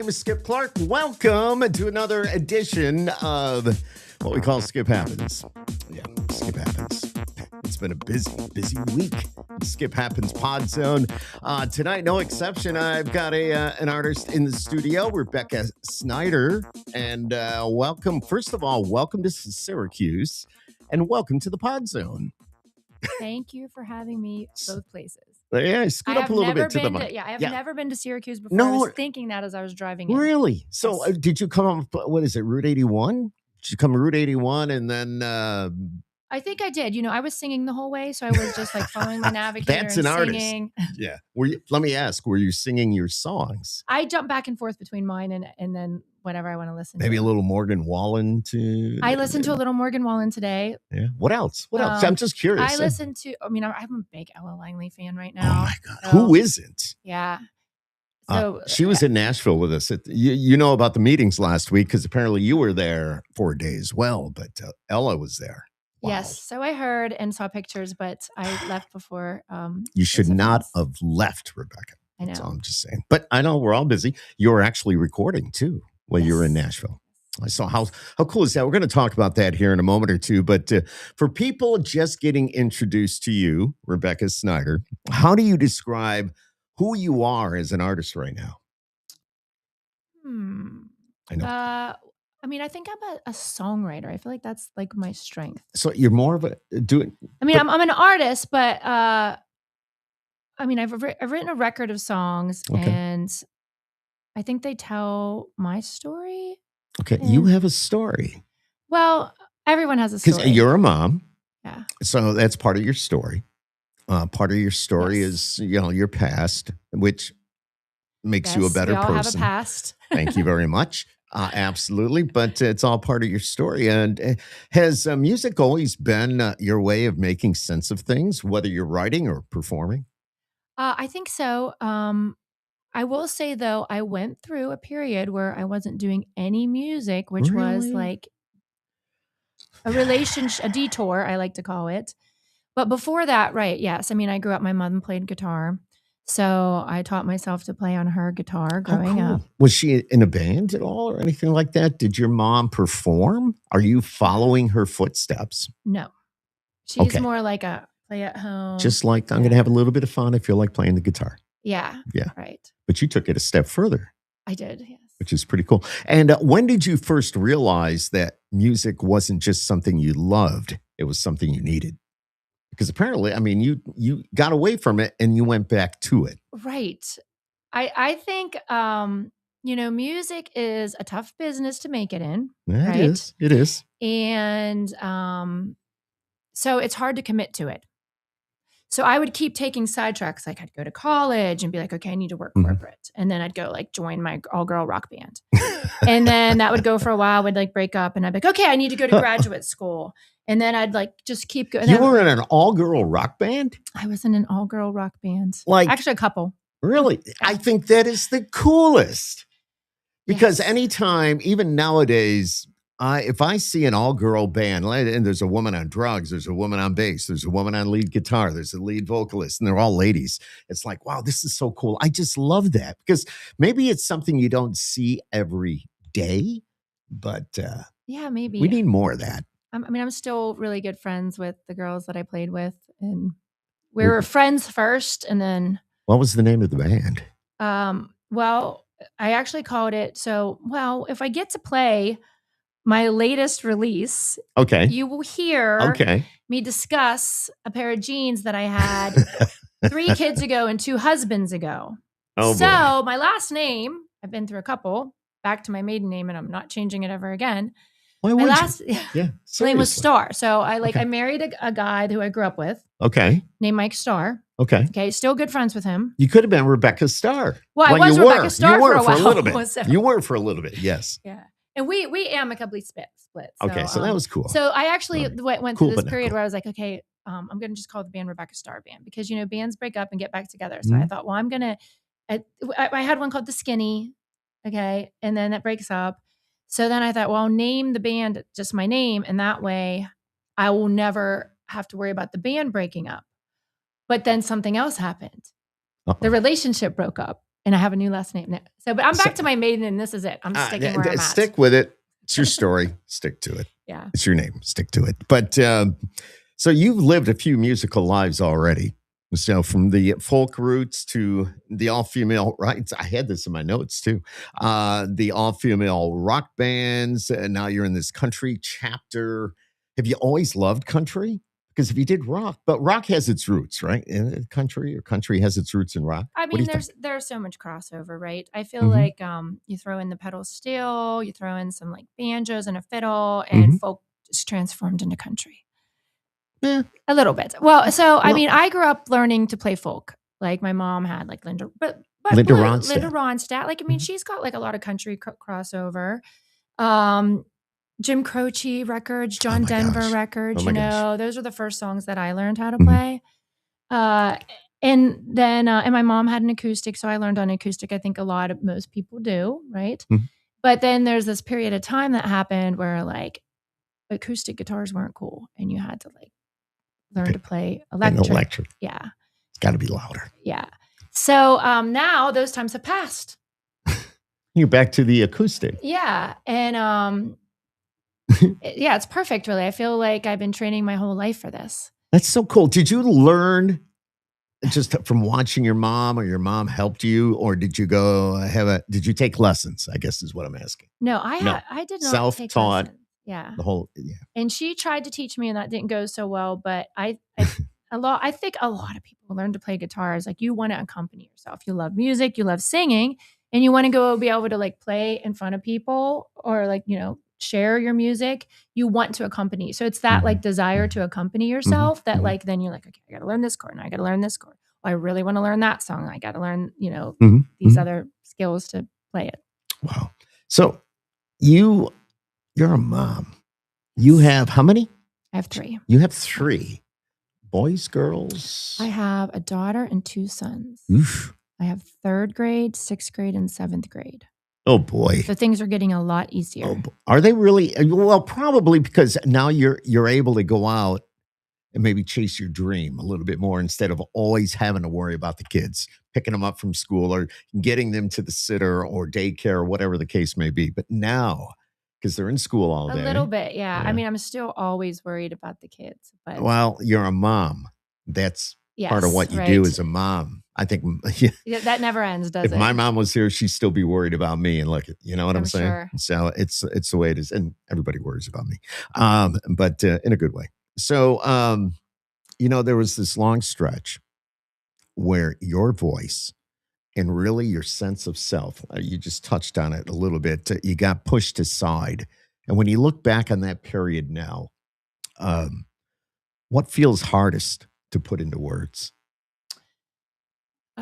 My name is Skip Clark. Welcome to another edition of what we call Skip Happens. Yeah, Skip Happens. It's been a busy week. Skip Happens Pod Zone. Tonight, no exception. I've got an artist in the studio, Rebekah Snyder. And welcome, first of all, welcome to Syracuse and welcome to the Pod Zone. Thank you for having me both places. Yeah, scoot up a little bit to the mic. I have never been to Syracuse before. I was thinking that as I was driving in. Really? So Yes. did you come up, what is it, Route 81? Did you come Route 81 and then... I think I did. I was singing the whole way, so I was just like following my navigator That's and an singing. artist. Yeah. Let me ask, were you singing your songs? I jump back and forth between mine and then whatever I want to listen to. Maybe a little Morgan Wallen too? I listened to a little Morgan Wallen today. Yeah. What else? I'm just curious. I'm a big Ella Langley fan right Oh now. my God. So, who isn't? Yeah. So she was in Nashville with us. You know about the meetings last week because apparently you were there for a day as well, but Ella was there. Wow. Yes. So I heard and saw pictures, but I left before. You should not have left, Rebekah. I know. That's all I'm just saying. But I know we're all busy. You're actually recording too when you were in Nashville. I saw how cool is that? We're going to talk about that here in a moment or two. But for people just getting introduced to you, Rebekah Snyder, how do you describe who you are as an artist right now? I know. I think I'm a songwriter. I feel like that's like my strength. So you're more of a doing. I'm an artist, but I've written a record of songs, and I think they tell my story. Okay, you have a story. Well, everyone has a story. Because you're a mom. Yeah. So that's part of your story. Part of your story is your past, which makes you a better person. We all have a past. Thank you very much. Absolutely. But it's all part of your story. And has music always been your way of making sense of things, whether you're writing or performing? I think so. I will say, though, I went through a period where I wasn't doing any music, which was like a relationship, a detour, I like to call it. But before that, yes. I grew up, my mom played guitar. So I taught myself to play on her guitar growing up. Was she in a band at all or anything like that? Did your mom perform? Are you following her footsteps? No. She's more like a play at home. Just like, I'm going to have a little bit of fun. I feel like playing the guitar. Yeah. Yeah. Right. But you took it a step further. I did, yes. Which is pretty cool. And when did you first realize that music wasn't just something you loved, it was something you needed? Because apparently, you got away from it and you went back to it. Right. I think, music is a tough business to make it in. Yeah, right? It is. And so it's hard to commit to it. So I would keep taking sidetracks. Like I'd go to college and be like, okay, I need to work corporate. And then I'd go like join my all-girl rock band. And then that would go for a while. We'd like break up and I'd be like, okay, I need to go to graduate school. And then I'd like just keep going. You were in an all-girl rock band? I was in an all-girl rock band. Like actually a couple. Really? I think that is the coolest. Because anytime, even nowadays, if I see an all-girl band, and there's a woman on drugs, there's a woman on bass, there's a woman on lead guitar, there's a lead vocalist, and they're all ladies. It's like, wow, this is so cool. I just love that. Because maybe it's something you don't see every day, but maybe we need more of that. I'm still really good friends with the girls that I played with, and we were friends first, and then. What was the name of the band? Well, I actually called it. If I get to play my latest release, you will hear me discuss a pair of jeans that I had 3 kids ago and 2 husbands ago. Oh, so boy. my last name, I've been through a couple, back to my maiden name, and I'm not changing it ever again. Why would you? Yeah, my name was Starr. So I married a guy who I grew up with. Okay. Named Mike Starr. Okay. Okay. Still good friends with him. You could have been Rebekah Starr. Well, I was Rebekah Starr for a while. A little bit. You were for a little bit. Yes. Yeah. And we amicably split. So, so that was cool. So I actually went through this period where I was like, okay, I'm going to just call the band Rebekah Starr Band because, bands break up and get back together. So I thought, well, I'm going to, I had one called The Skinny. Okay. And then that breaks up. So then I thought, well, I'll name the band just my name. And that way I will never have to worry about the band breaking up. But then something else happened. The relationship broke up. And I have a new last name now. So, but I'm back to my maiden, and this is it. I'm sticking where I'm at. Stick with it. It's your story. Stick to it. Yeah. It's your name. Stick to it. But so you've lived a few musical lives already. So from the folk roots to the all-female, right? I had this in my notes too. The all-female rock bands, and now you're in this country chapter. Have you always loved country? Because if you did rock, but rock has its roots, right? In country, or country has its roots in rock. I mean, there's so much crossover, right? I feel like you throw in the pedal steel, you throw in some like banjos and a fiddle, and folk just transformed into country. Yeah. A little bit. Well, so I mean, I grew up learning to play folk. Like my mom had like Linda Ronstadt. Like, I mean, she's got like a lot of country crossover. Jim Croce records, John Denver records, those are the first songs that I learned how to play. And then, and my mom had an acoustic, so I learned on acoustic. I think most people do, right? But then there's this period of time that happened where like acoustic guitars weren't cool, and you had to like learn to play electric. Yeah. It's got to be louder. Yeah. So now those times have passed. You're back to the acoustic. Yeah. And yeah, it's perfect, really. I feel like I've been training my whole life for this. That's so cool. Did you learn just from watching your mom, or your mom helped you, or did you go did you take lessons? I guess is what I'm asking. No, I did not self-taught. take lessons. Yeah. Yeah. And she tried to teach me, and that didn't go so well, but I think a lot of people learn to play guitars. Like, you want to accompany yourself. You love music, you love singing, and you want to go be able to like play in front of people, or like, share your music. You want to accompany. So it's that like desire to accompany yourself that like, then you're like, okay, I got to learn this chord, and I got to learn this chord. I really want to learn that song. I got to learn, these other skills to play it. Wow. So you're a mom. You have how many? I have 3. You have 3. Boys, girls? I have a daughter and 2 sons. Oof. I have 3rd grade, 6th grade, and 7th grade. Oh boy. So things are getting a lot easier. Oh, are they really? Well, probably, because now you're able to go out and maybe chase your dream a little bit more, instead of always having to worry about the kids, picking them up from school or getting them to the sitter or daycare or whatever the case may be. But now, because they're in school all day. A little bit, yeah. I mean, I'm still always worried about the kids. But well, you're a mom. That's part of what you do as a mom. I think that never ends, does it? If my mom was here, she'd still be worried about me. And look, you know what I'm saying? Sure. So it's the way it is. And everybody worries about me, but in a good way. So, there was this long stretch where your voice and really your sense of self, you just touched on it a little bit, you got pushed aside. And when you look back on that period now, what feels hardest to put into words?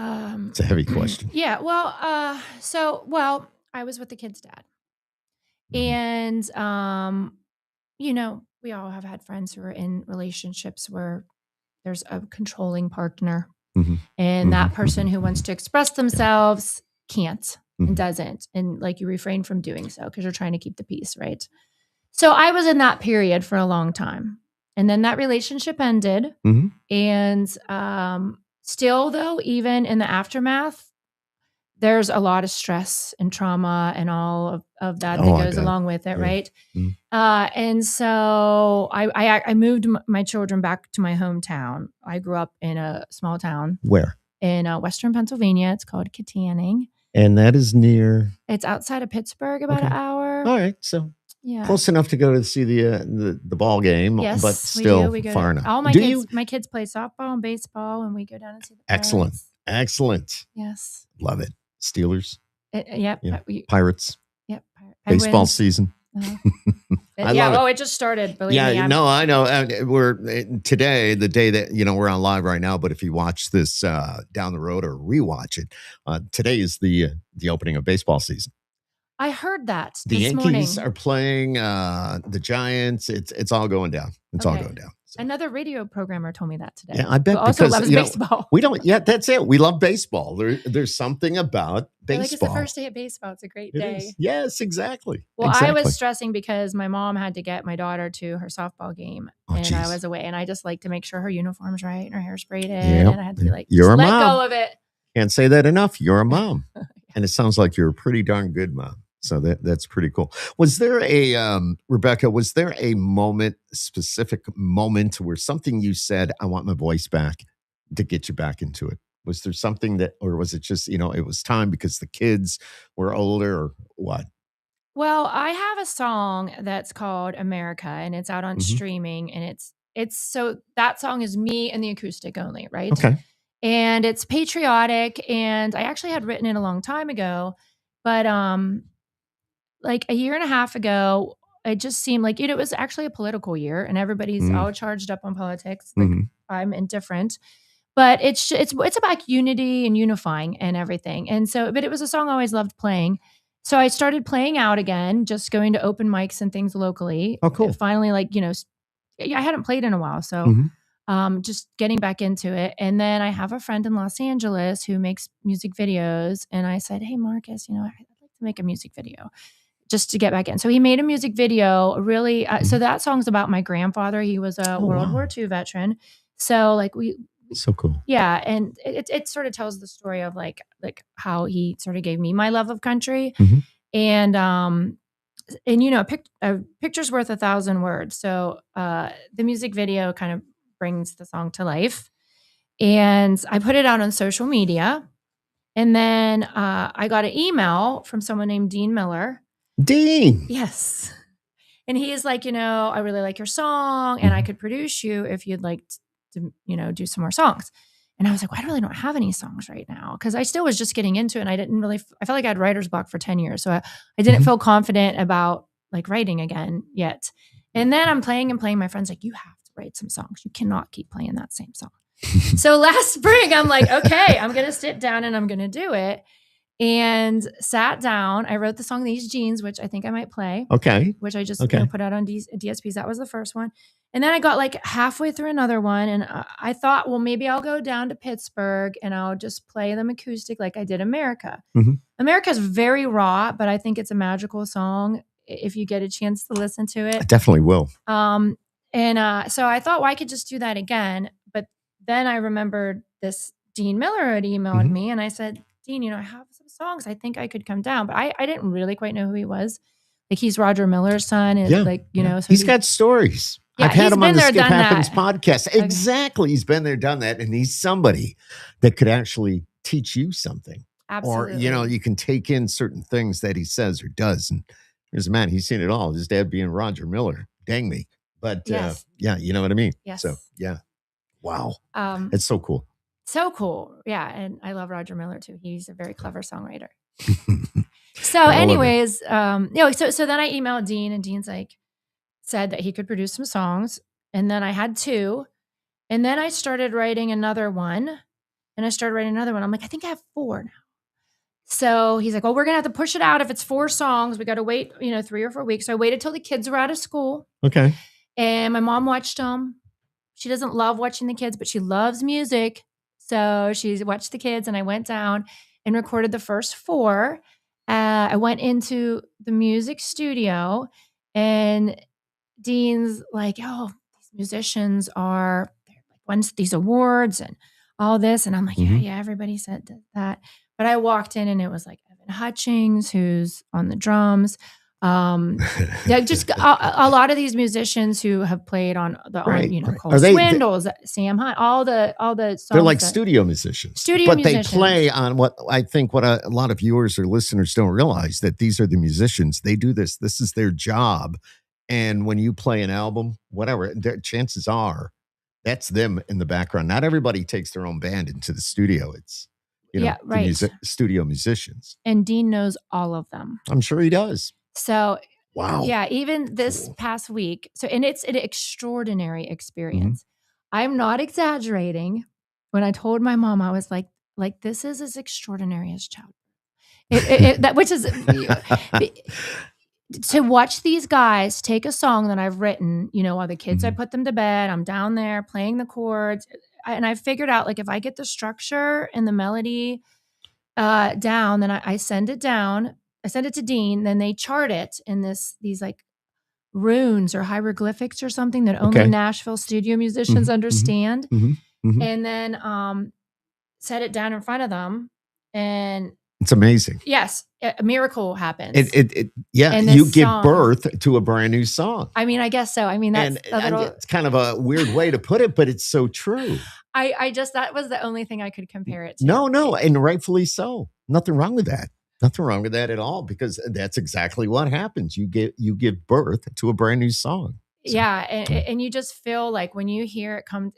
It's a heavy question. Yeah. Well, I was with the kid's dad. And, we all have had friends who are in relationships where there's a controlling partner, and that person who wants to express themselves can't and doesn't. And like, you refrain from doing so because you're trying to keep the peace, right? So I was in that period for a long time. And then that relationship ended. And still, though, even in the aftermath, there's a lot of stress and trauma and all of that goes along with it, right? And so I moved my children back to my hometown. I grew up in a small town. Where? In Western Pennsylvania. It's called Kittanning. And that is near? It's outside of Pittsburgh, about an hour. All right, so close enough to go to see the ball game, yes, but still far enough. All my kids play softball and baseball, and we go down and see the Excellent. Pirates. Excellent. Yes. Love it. Steelers. Yep. Pirates. Yep. Baseball season. I love it. It just started. Believe me. No, I know. We're today, the day that we're on live right now. But if you watch this down the road or rewatch it, today is the opening of baseball season. I heard that the this Yankees morning. are playing the Giants. It's all going down. It's all going down. So. Another radio programmer told me that today. Yeah, I bet who also loves baseball. We don't. Yeah, that's it. We love baseball. There's something about baseball. Like, it's the first day of baseball. It's a great day. Yes, exactly. Well, I was stressing because my mom had to get my daughter to her softball game, and I was away. And I just like to make sure her uniform's right and her hair's braided. And I had to be like, You're a let mom. go of it. Can't say that enough. You're a mom. And it sounds like you're a pretty darn good mom. So that's pretty cool. Was there a Rebekah, was there a specific moment where something you said, I want my voice back, to get you back into it? Was there something or was it just, it was time because the kids were older, or what? Well, I have a song that's called America, and it's out on streaming, and it's so that song is me and the acoustic only, right? Okay. And it's patriotic, and I actually had written it a long time ago, but like a year and a half ago, it just seemed like it was actually a political year, and everybody's all charged up on politics. Like I'm indifferent, but it's about unity and unifying and everything. And so, but it was a song I always loved playing. So I started playing out again, just going to open mics and things locally. Oh, cool. Finally, like, I hadn't played in a while. So just getting back into it. And then I have a friend in Los Angeles who makes music videos. And I said, hey, Marcus, I'd like to make a music video just to get back in. So he made a music video, really. So that song's about my grandfather. He was a World War II veteran. So like so cool. Yeah. And it sort of tells the story of like how he sort of gave me my love of country. And a picture's worth 1,000 words. So the music video kind of brings the song to life. And I put it out on social media. And then I got an email from someone named Dean Miller. Dean. Yes. And he is like, I really like your song, and I could produce you if you'd like to, do some more songs. And I was like, well, I really don't have any songs right now, because I still was just getting into it. And I felt like I had writer's block for 10 years. So I didn't feel confident about like writing again yet. And then I'm playing and playing. My friend's like, you have to write some songs. You cannot keep playing that same song. So last spring, I'm like, okay, I'm going to sit down and I'm going to do it. And sat down. I wrote the song These Jeans, which I think I might play. Okay. Which I just put out on DSPs. That was the first one. And then I got like halfway through another one. And I thought, well, maybe I'll go down to Pittsburgh and I'll just play them acoustic like I did America. America is very raw, but I think it's a magical song if you get a chance to listen to it. I definitely will. So I thought, well, I could just do that again. But then I remembered this Dean Miller had emailed me, and I said, Dean, I have some songs. I think I could come down. But I didn't really quite know who he was. Like, he's Roger Miller's son. And so he's got stories. Yeah, I've had him on the Skip Happens that. podcast. Okay. Exactly. He's been there, done that. And he's somebody that could actually teach you something. Absolutely. Or, you can take in certain things that he says or does. And there's a man, he's seen it all. His dad being Roger Miller. Dang me. But yes. you know what I mean? Yes. So, yeah. Wow. It's so cool. So cool. Yeah. And I love Roger Miller too. He's a very clever songwriter. So anyways, so then I emailed Dean, and Dean's said that he could produce some songs. And then I had 2. And then I started writing another one. I'm like, I think I have 4 now. So he's like, well, we're going to have to push it out. If it's 4 songs, we got to wait, 3 or 4 weeks. So I waited till the kids were out of school. Okay. And my mom watched them. She doesn't love watching the kids, but she loves music. So she watched the kids, and I went down and recorded the first 4. I went into the music studio, and Dean's like, oh, these musicians they're won these awards and all this. And I'm like, yeah, everybody said that. But I walked in, and it was like Evan Hutchings, who's on the drums. Just a lot of these musicians who have played on Cole Swindles, Sam Hunt, all the songs. They're like studio musicians. But they play on what a lot of viewers or listeners don't realize, that these are the musicians. They do this. This is their job. And when you play an album, whatever, chances are that's them in the background. Not everybody takes their own band into the studio. It's the studio musicians. And Dean knows all of them. I'm sure he does. So, wow. Yeah, even this past week. So, and it's an extraordinary experience. I'm not exaggerating. When I told my mom, I was like, this is as extraordinary as childbirth. Which is to watch these guys take a song that I've written, while the kids, I put them to bed, I'm down there playing the chords. And I figured out, if I get the structure and the melody down, then I send it down. I send it to Dean, then they chart it in these runes or hieroglyphics or something that only Nashville studio musicians understand. And then set it down in front of them, and it's amazing. yes, a miracle happens. Yeah, and you give song, birth to a brand new song. I mean, I guess so. I mean, that's it's kind of a weird way to put it, but it's so true. I just, that was the only thing I could compare it to. No, and rightfully so. Nothing wrong with that. Nothing wrong with that at all, because that's exactly what happens. You give birth to a brand new song. So, yeah, and you just feel like when you hear it come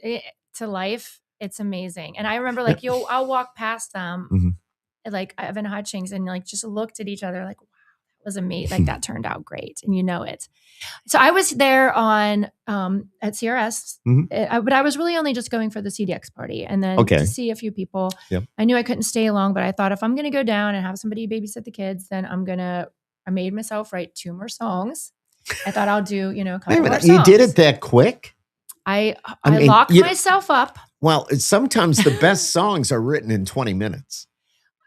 to life, it's amazing. And I remember, like, I'll walk past them, like Evan Hutchings, and like just looked at each other like, wow, that was amazing. Like that turned out great, and it. So I was there on at CRS, but I was really only just going for the CDX party, and then to see a few people. Yep. I knew I couldn't stay long, but I thought if I'm going to go down and have somebody babysit the kids, then I made myself write 2 more songs. I thought I'll do, a couple more songs. You did it that quick? I mean, locked myself up. Well, sometimes the best songs are written in 20 minutes.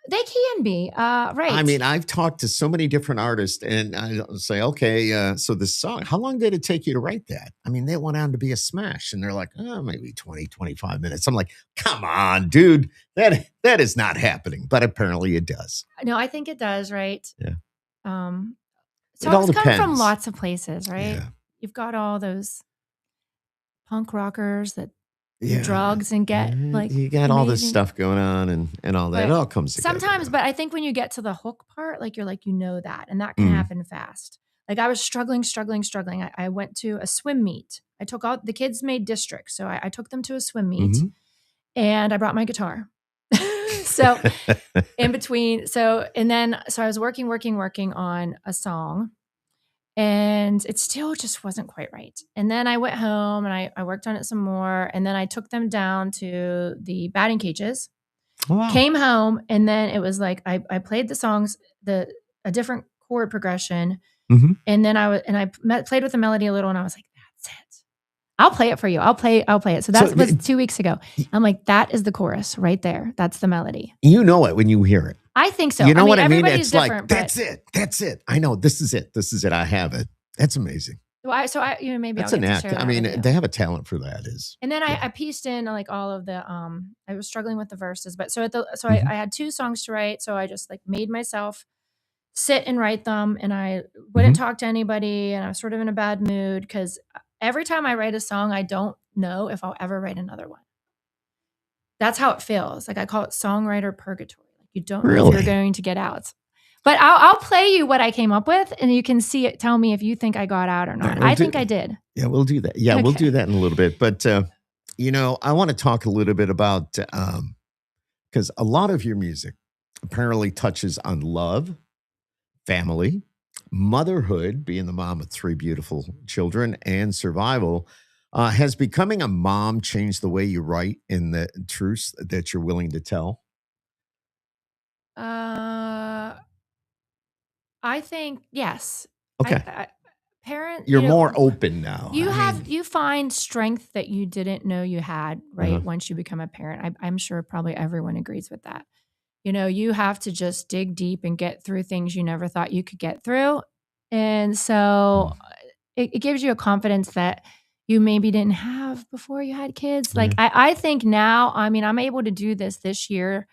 They can be, right. I mean, I've talked to so many different artists, and I say, okay, so this song, how long did it take you to write that? I mean, they went on to be a smash, and they're like, oh, maybe 20, 25 minutes. I'm like, come on, dude, that is not happening. But apparently it does. No, I think it does, right? Yeah. Songs come from lots of places, right? Yeah. You've got all those punk rockers that drugs and get like you got all this stuff going on and all that. It all comes together. Sometimes, but I think when you get to the hook part, like you're like, that, and that can happen fast. Like I was struggling. I went to a swim meet. I took all the kids made districts, so I took them to a swim meet, and I brought my guitar. So in between, so I was working on a song. And it still just wasn't quite right. And then I went home and I worked on it some more. And then I took them down to the batting cages, came home. And then it was like, I played the songs, a different chord progression. And then I played with the melody a little, and I was like, that's it. I'll play it for you. I'll play it. So that was 2 weeks ago. I'm like, that is the chorus right there. That's the melody. You know it when you hear it. I think so. You know what I mean? It's like, that's it. I know. This is it. I have it. That's amazing. Maybe that's I'll get to share that. I mean, they have a talent for that. And then I pieced in like all of the, I was struggling with the verses, but I had 2 songs to write. So I just like made myself sit and write them, and I wouldn't talk to anybody, and I was sort of in a bad mood because every time I write a song, I don't know if I'll ever write another one. That's how it feels. Like I call it songwriter purgatory. Like you don't know if you're going to get out. But I'll play you what I came up with, and you can see it. Tell me if you think I got out or not. I think I did. Yeah, we'll do that. Yeah, we'll do that in a little bit. But, I want to talk a little bit about, because a lot of your music apparently touches on love, family, motherhood, being the mom of 3 beautiful children, and survival. Has becoming a mom changed the way you write and the truths that you're willing to tell? I think yes. Okay. Parent, you're more open now. You find strength that you didn't know you had, right? Once you become a parent. I'm sure probably everyone agrees with that. You have to just dig deep and get through things you never thought you could get through. And so it gives you a confidence that you maybe didn't have before you had kids. Like I think now, I mean, I'm able to do this year.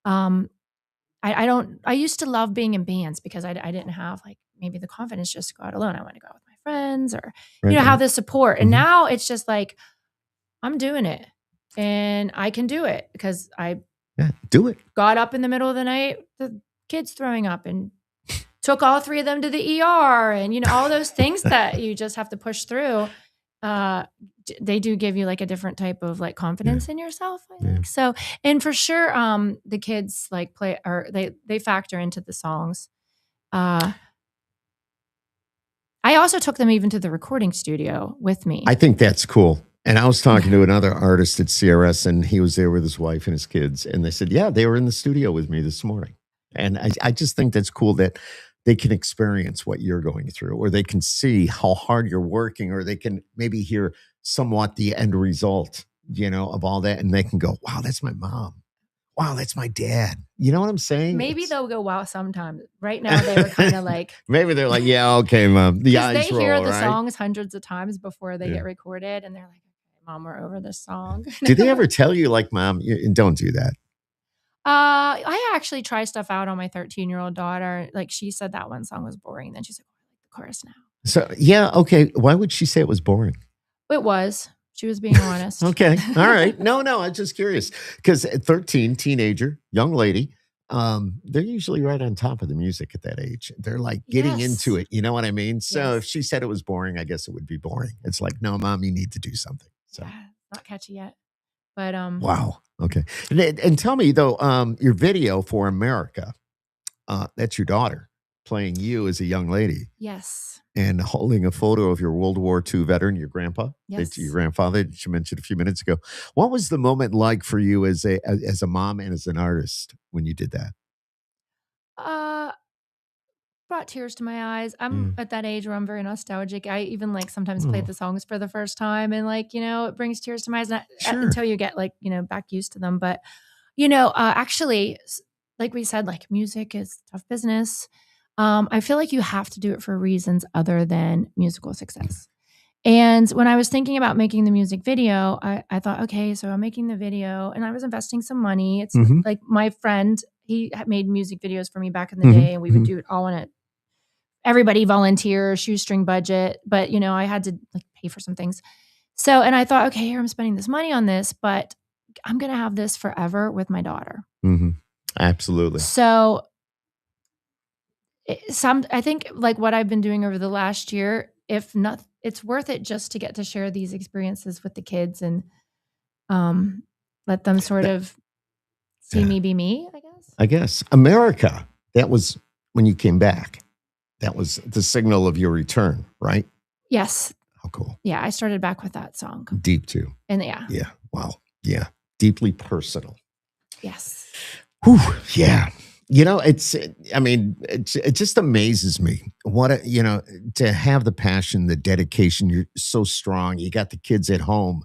I used to love being in bands because I didn't have like maybe the confidence just to go out alone. I want to go out with my friends or, have the support. And now it's just like, I'm doing it and I can do it because I do it. Got up in the middle of the night, the kids throwing up, and took all 3 of them to the ER, and all those things that you just have to push through. They do give you like a different type of like confidence in yourself, I think. So, and for sure, the kids like play, or they factor into the songs. I also took them even to the recording studio with me. I think that's cool. And I was talking to another artist at CRS, and he was there with his wife and his kids. And they said, yeah, they were in the studio with me this morning. And I just think that's cool that they can experience what you're going through, or they can see how hard you're working, or they can maybe hear somewhat the end result, of all that. And they can go, wow, that's my mom. Wow, that's my dad. You know what I'm saying? Maybe they'll go, wow, sometimes. Right now, they were kind of like... Maybe they're like, yeah, okay, Mom. The eyes roll, they hear the right? songs hundreds of times before they get recorded, and they're like, okay, Mom, we're over this song. Do they ever tell you, like, Mom, don't do that? I actually try stuff out on my 13-year-old daughter. Like she said that one song was boring. Then she's like, oh, I like the chorus now. So, yeah, okay. Why would she say it was boring? It was. She was being honest. Okay. All right. No, I'm just curious because at 13, teenager, young lady, they're usually right on top of the music at that age. They're like getting into Yes. it. You know what I mean? So if Yes. she said it was boring, I guess it would be boring. It's like, no, mom, you need to do something. So, Yeah, not catchy yet. But wow. Okay. And tell me though, your video for America, that's your daughter playing you as a young lady yes. and holding a photo of your World War II veteran, your grandpa, Yes. your grandfather that you mentioned a few minutes ago. What was the moment like for you as a mom and as an artist when you did that? Uh brought tears to my eyes. I'm Yeah. at that age where I'm very nostalgic. I even like sometimes play Oh, the songs for the first time and like, it brings tears to my eyes sure. until you get like, back used to them. But, actually, like we said, like music is tough business. I feel like you have to do it for reasons other than musical success. And when I was thinking about making the music video, I thought, okay, so I'm making the video and I was investing some money. It's Hmm. like my friend, he had made music videos for me back in the Hmm. day and we would do it all in it. Everybody volunteer, shoestring budget, but I had to like pay for some things. So, and I thought, okay, here I'm spending this money on this, but I'm going to have this forever with my daughter. Hmm. Absolutely. So, I think like what I've been doing over the last year, if not, it's worth it just to get to share these experiences with the kids and let them sort Th- of see yeah, me be me, I guess. I guess America. That was when you came back. That was the signal of your return, right? Yes. How cool. Yeah, I started back with that song. Deep too. And yeah. Yeah. Wow. Yeah. Deeply personal. Yes. Whew, yeah. It just amazes me to have the passion, the dedication. You're so strong. You got the kids at home,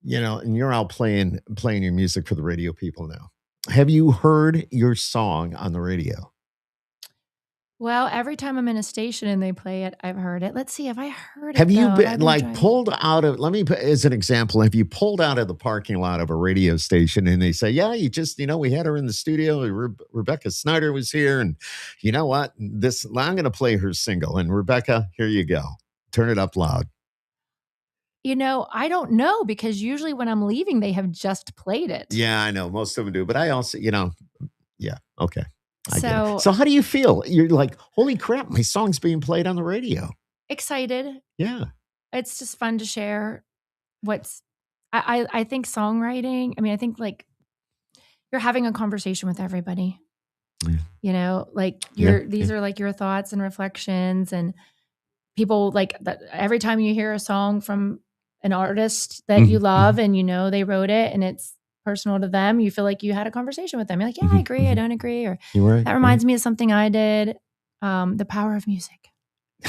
and you're out playing your music for the radio people now. Have you heard your song on the radio? Well, every time I'm in a station and they play it, I've heard it. Let's see, have I heard Have it you though? Have I been been like driving? pulled out of, let me put as an example, have you pulled out of the parking lot of a radio station and they say, yeah, you just, we had her in the studio. Rebekah Snyder was here. And you know what? I'm going to play her single. And Rebekah, here you go. Turn it up loud. I don't know because usually when I'm leaving, they have just played it. Yeah, I know. Most of them do. But I also, yeah, okay. I get it. So So how do you feel? You're like, holy crap, my song's being played on the radio. excited. Yeah. It's just fun to share what's I think songwriting, I think like you're having a conversation with everybody. Yeah. Like Yeah. these are like your thoughts and reflections and people like that every time you hear a song from an artist that you Mhm, love mhm. and they wrote it and it's personal to them, you feel like you had a conversation with them. You're like, yeah, I Mhm, agree, I mhm. don't agree, or You're right. that Right. reminds me of something I did. The power of music.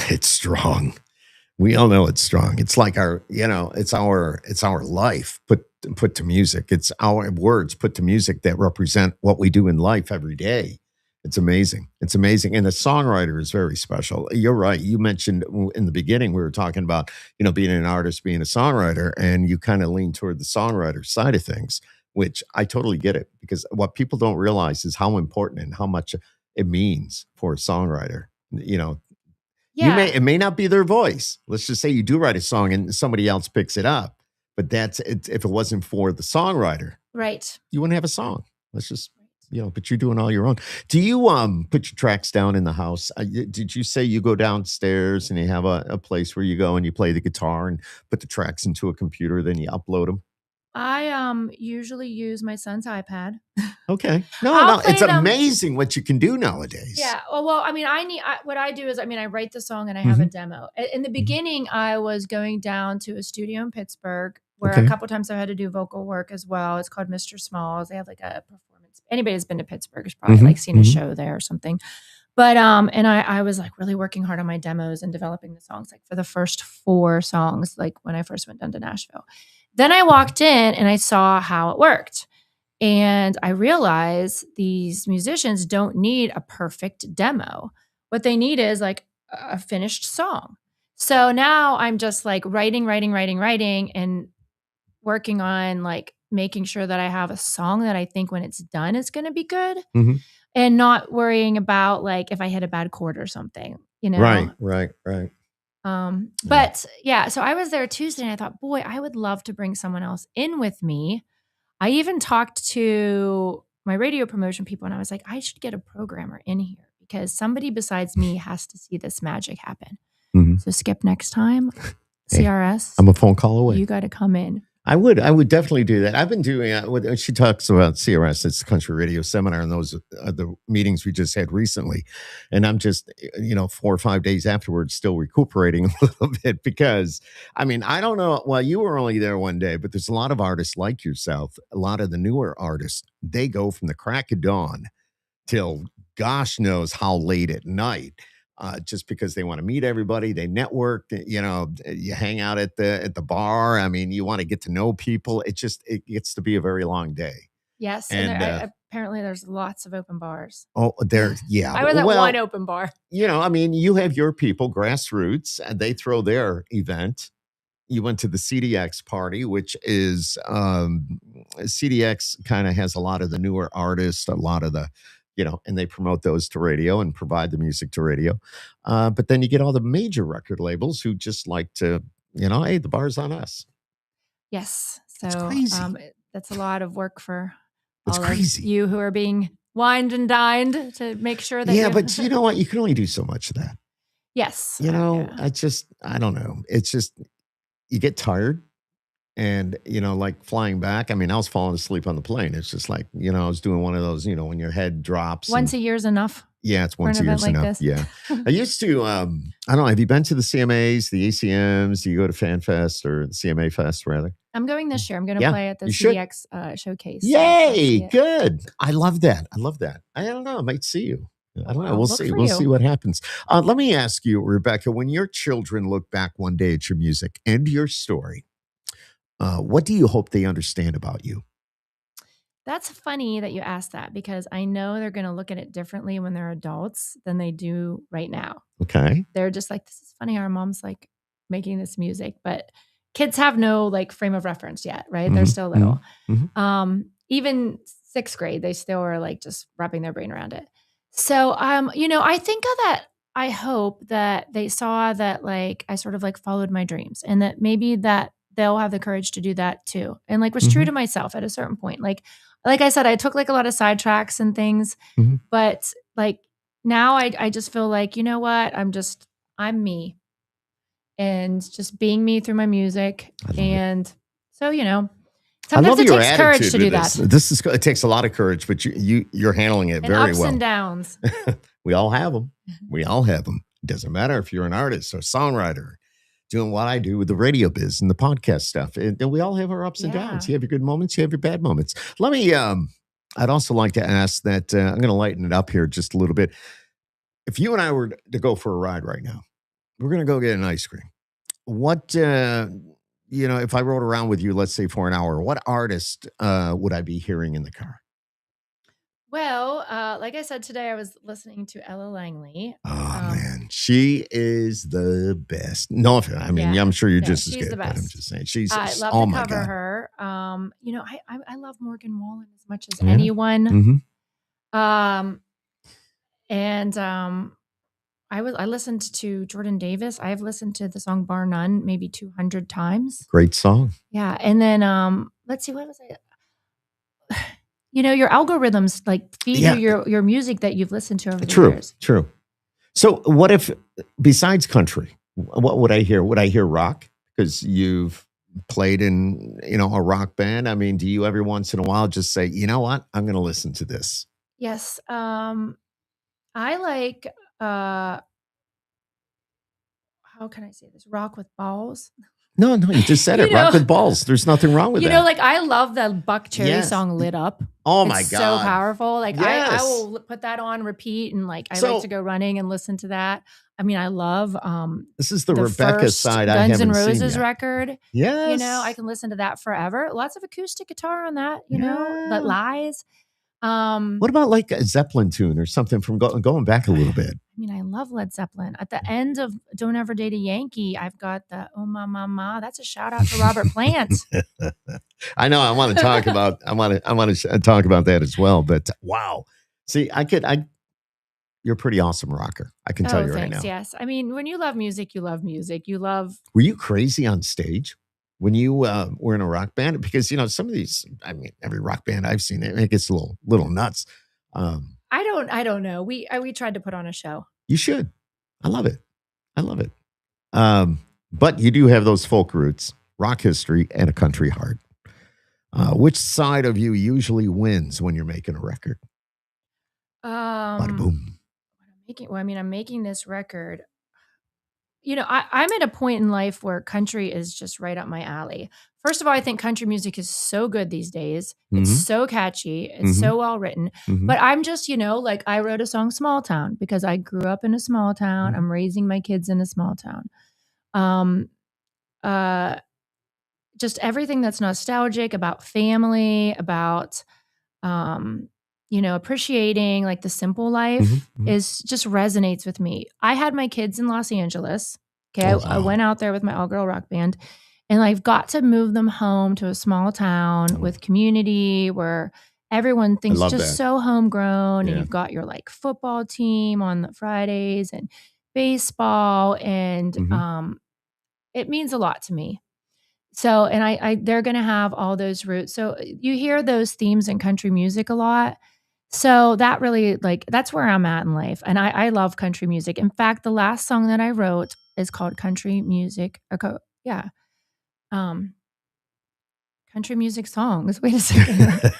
It's strong. We all know it's strong. It's like it's our life put to music. It's our words put to music that represent what we do in life every day. It's amazing. It's amazing. And the songwriter is very special. You're right. You mentioned in the beginning, we were talking about, being an artist, being a songwriter, and you kind of lean toward the songwriter side of things, which I totally get it because what people don't realize is how important and how much it means for a songwriter. Yeah, It may not be their voice. Let's just say you do write a song and somebody else picks it up, but that's it. If it wasn't for the songwriter, right. you wouldn't have a song. Let's just but you're doing all your own. Do you put your tracks down in the house? Did you say you go downstairs and you have a place where you go and you play the guitar and put the tracks into a computer, then you upload them? I usually use my son's iPad. Okay. No, I'll no, it's play them. amazing what you can do nowadays. Yeah. Well, what I do is, I write the song and I have a Hmm. demo. In the Hmm. beginning, I was going down to a studio in Pittsburgh where a Okay. couple times I had to do vocal work as well. It's called Mr. Smalls. They have like a performance. Anybody that's been to Pittsburgh has probably Hmm. like seen a Hmm. show there or something. But and I was like really working hard on my demos and developing the songs like for the first 4 songs, like when I first went down to Nashville. Then I walked in and I saw how it worked. And I realize these musicians don't need a perfect demo. What they need is like a finished song. So now I'm just like writing, and working on like making sure that I have a song that I think when it's done is going to be good, Mm-hmm. and not worrying about like if I hit a bad chord or something, Right. But yeah, so I was there Tuesday and I thought, boy, I would love to bring someone else in with me. I even talked to my radio promotion people and I was like, I should get a programmer in here because somebody besides me has to see this magic happen. Mm-hmm. So Skip, next time, Hey, CRS, I'm a phone call away. you got to come in. I would definitely do that. I've been doing when she talks about CRS, it's the Country Radio Seminar, and those are the meetings we just had recently. And I'm just, 4 or 5 days afterwards, still recuperating a little bit because, I mean, I don't know. Well, you were only there one day, but there's a lot of artists like yourself, a lot of the newer artists, they go from the crack of dawn till gosh knows how late at night. Just because they want to meet everybody, they network. You hang out at the bar. I mean, you want to get to know people. It gets to be a very long day. Yes, and apparently there's lots of open bars. Oh, yeah. I was at one open bar. I mean, you have your people, Grassroots, and they throw their event. You went to the CDX party, which is CDX kind of has a lot of the newer artists, a lot of the. And they promote those to radio and provide the music to radio. But then you get all the major record labels who just like to, hey, the bar's on us. Yes. So it's crazy. That's a lot of work for all of you who are being wined and dined to make sure that. Yeah, but you know what? You can only do so much of that. Yes. I don't know. It's just, you get tired. And, like flying back, I mean, I was falling asleep on the plane. It's just like, I was doing one of those, when your head drops. Once a year is enough. Yeah, it's once a year is enough. Yeah. I used to, I don't know, have you been to the CMAs, the ACMs? Do you go to Fan Fest or the CMA Fest, rather? I'm going this year. I'm going to play at the CDX showcase. Yay, good. I love that. I don't know. I might see you. I don't know. We'll see. We'll see what happens. Let me ask you, Rebekah, when your children look back one day at your music and your story, what do you hope they understand about you? That's funny that you asked that because I know they're going to look at it differently when they're adults than they do right now. Okay. They're just like, this is funny. Our mom's like making this music, but kids have no like frame of reference yet, right? Mm-hmm. They're still little. Mm-hmm. Even 6th grade, they still are like just wrapping their brain around it. So, I think that I hope that they saw that like I sort of like followed my dreams and that maybe that they'll have the courage to do that too. And like was true to myself at a certain point. Like I said, I took like a lot of sidetracks and things, but like now I just feel like, you know what? I'm me and just being me through my music. And so, sometimes it takes courage to do that. It takes a lot of courage, but you're handling it very well. Ups and downs. We all have them. It doesn't matter if you're an artist or songwriter. Doing what I do with the radio biz and the podcast stuff. And we all have our ups and downs. You have your good moments, you have your bad moments. Let me, I'd also like to ask that, I'm going to lighten it up here just a little bit. If you and I were to go for a ride right now, we're going to go get an ice cream. What, if I rode around with you, let's say for an hour, what artist would I be hearing in the car? Well, like I said today, I was listening to Ella Langley. Oh, man. She is the best. No, I mean, I'm sure you're just as good, but I'm just saying. She's, I love to cover her. I love Morgan Wallen as much as anyone. Mm-hmm. I listened to Jordan Davis. I've listened to the song Bar None maybe 200 times. Great song. Yeah. And then, let's see, what was I... your algorithms like feed you your music that you've listened to over the years. True. So what if, besides country, what would I hear? Would I hear rock? Because you've played in, a rock band. I mean, do you every once in a while just say, you know what? I'm going to listen to this. Yes. I like, how can I say this? Rock with balls. No, you just said it. Rock with balls. There's nothing wrong with that. Like I love the Buck Cherry song "Lit Up." Oh my God, so powerful! Like I will put that on repeat, and like I like to go running and listen to that. I mean, I love. This is the Rebekah side. I haven't Guns N' Roses seen yet. record. Yes, I can listen to that forever. Lots of acoustic guitar on that. That Lies. What about like a Zeppelin tune or something from going back a little bit? I mean, I love Led Zeppelin. At the end of Don't Ever Date a Yankee, I've got the Oh Ma Ma Ma. That's a shout out to Robert Plant. I know. I want to talk about. I want to talk about that as well. But wow, see, you're a pretty awesome rocker. I can tell you right now. Yes. I mean, when you love music, you love music. You love. Were you crazy on stage when you were in a rock band? Because some of these, I mean, every rock band I've seen, it gets a little nuts. I don't know. We tried to put on a show. You should. I love it. I love it. But you do have those folk roots, rock history, and a country heart. Which side of you usually wins when you're making a record? Bada boom. I'm making this record. I'm at a point in life where country is just right up my alley. First of all, I think country music is so good these days. It's so catchy. It's so well written. But I'm just, like I wrote a song, Small Town, because I grew up in a small town. I'm raising my kids in a small town. Just everything that's nostalgic about family, about, appreciating like the simple life is just resonates with me. I had my kids in Los Angeles. Okay. I went out there with my all-girl rock band and I've got to move them home to a small town with community where everyone thinks just so homegrown and you've got your like football team on the Fridays and baseball and it means a lot to me. So, and they're going to have all those roots. So you hear those themes in country music a lot. So that really that's where I'm at in life. And I love country music. In fact, the last song that I wrote is called Country Music. Country music songs. Wait a second.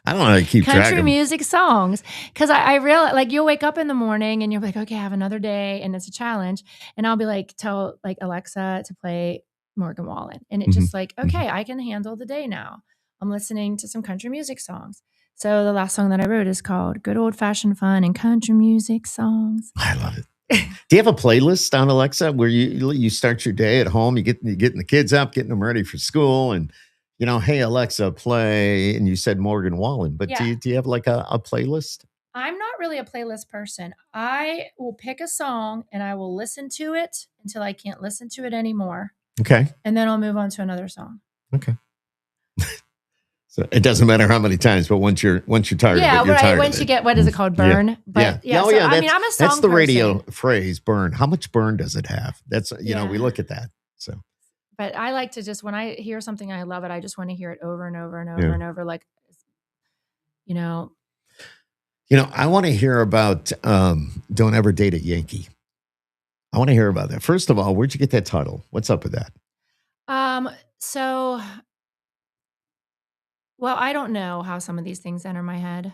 I don't know how to keep track of country music songs. Because I realize like you'll wake up in the morning and you'll be like, okay, I have another day and it's a challenge. And I'll be like, tell like Alexa to play Morgan Wallen. And it's just like, okay, I can handle the day now. I'm listening to some country music songs. So the last song that I wrote is called Good Old Fashioned Fun and Country Music Songs. I love it. Do you have a playlist on Alexa where you start your day at home? You're getting the kids up, getting them ready for school, and hey Alexa, play. And you said Morgan Wallen, but do you have like a playlist? I'm not really a playlist person. I will pick a song and I will listen to it until I can't listen to it anymore. Okay, and then I'll move on to another song. Okay. So it doesn't matter how many times, but once you're tired of it, you're tired once you get, what is it called? Burn. But I'm a song That's the radio phrase, burn. How much burn does it have? That's, we look at that. So, but I like to just, when I hear something, I love it. I just want to hear it over and over and over and over. Like, I want to hear about Don't Ever Date a Yankee. I want to hear about that. First of all, where'd you get that title? What's up with that? Well, I don't know how some of these things enter my head.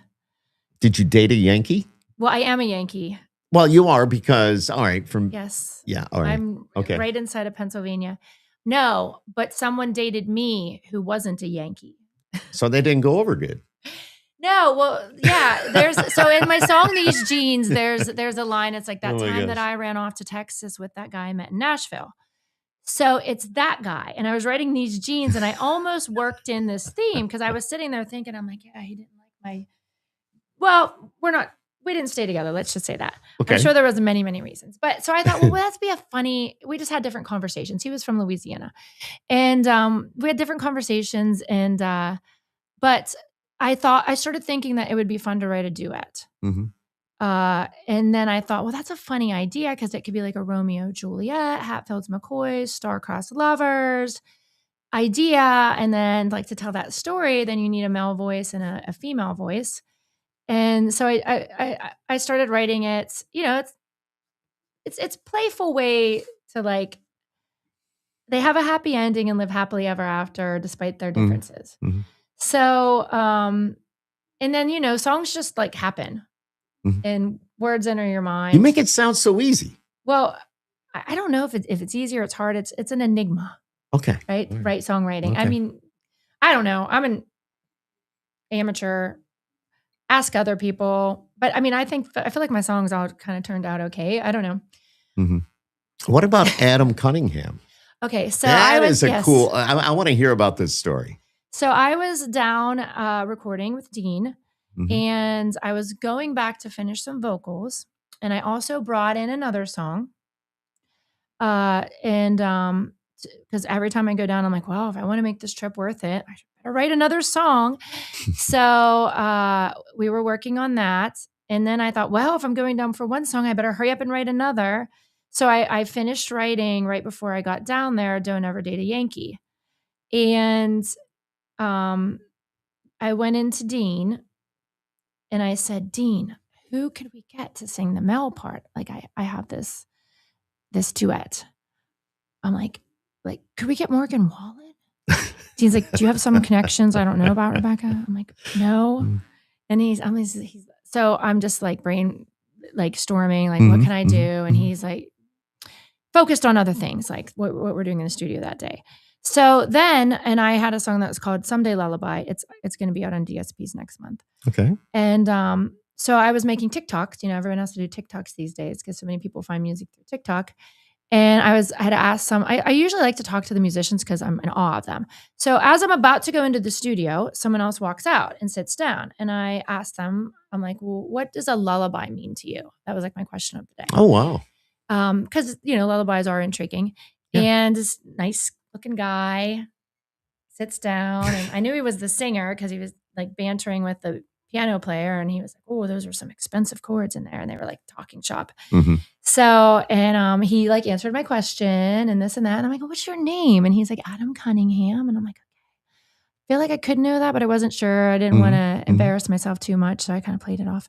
Did you date a Yankee? Well, I am a Yankee. Well, you are because, all right, Yes. Yeah, all right. I'm right inside of Pennsylvania. No, but someone dated me who wasn't a Yankee. So they didn't go over good. No, well, yeah. So in my song "These Jeans," there's a line. It's like that time that I ran off to Texas with that guy I met in Nashville. So it's that guy, and I was writing These Jeans, and I almost worked in this theme because I was sitting there thinking, I'm like, yeah, he didn't like my. Well, we didn't stay together. Let's just say that. Okay. I'm sure there was many, many reasons, but so I thought, well, let's be a funny. We just had different conversations. He was from Louisiana, and we had different conversations, and but. I started thinking that it would be fun to write a duet. And then I thought, well, that's a funny idea because it could be like a Romeo Juliet, Hatfields McCoys, star-crossed lovers idea. And then like to tell that story, then you need a male voice and a female voice. And so I started writing it. It's playful way to like, they have a happy ending and live happily ever after despite their differences. So, and then, songs just like happen and words enter your mind. You make it sound so easy. Well, I don't know if it's easy or it's hard. It's an enigma. Okay. Right. Songwriting. Okay. I mean, I don't know. I'm an amateur. Ask other people. But I mean, I feel like my songs all kind of turned out okay. I don't know. What about Adam Cunningham? Okay. So that is cool, I want to hear about this story. So I was down recording with Dean, And I was going back to finish some vocals, and I also brought in another song. Because every time I go down, I'm like, well, if I want to make this trip worth it, I should better write another song. So we were working on that. And then I thought, well, if I'm going down for one song, I better hurry up and write another. So I finished writing right before I got down there, Don't Ever Date a Yankee. And I went into Dean and I said, Dean, who could we get to sing the male part? Like I have this duet. I'm like, could we get Morgan Wallen? Dean's like, do you have some connections I don't know about, Rebekah? I'm like, no. And so I'm just like storming, like, what can I do? And he's like focused on other things, like what we're doing in the studio that day. So then, and I had a song that was called Someday Lullaby. It's going to be out on DSPs next month. Okay. And so I was making TikToks. Everyone has to do TikToks these days because so many people find music through TikTok. And I had to ask I usually like to talk to the musicians because I'm in awe of them. So as I'm about to go into the studio, someone else walks out and sits down. And I asked them, I'm like, well, what does a lullaby mean to you? That was like my question of the day. Oh, wow. Because, lullabies are intriguing. Yeah. And this nice looking guy sits down. And I knew he was the singer because he was like bantering with the piano player. And he was like, oh, those were some expensive chords in there. And they were like talking shop. So, and he like answered my question and this and that. And I'm like, what's your name? And he's like, Adam Cunningham. And I'm like, okay. I feel like I could know that, but I wasn't sure. I didn't want to embarrass myself too much. So I kind of played it off.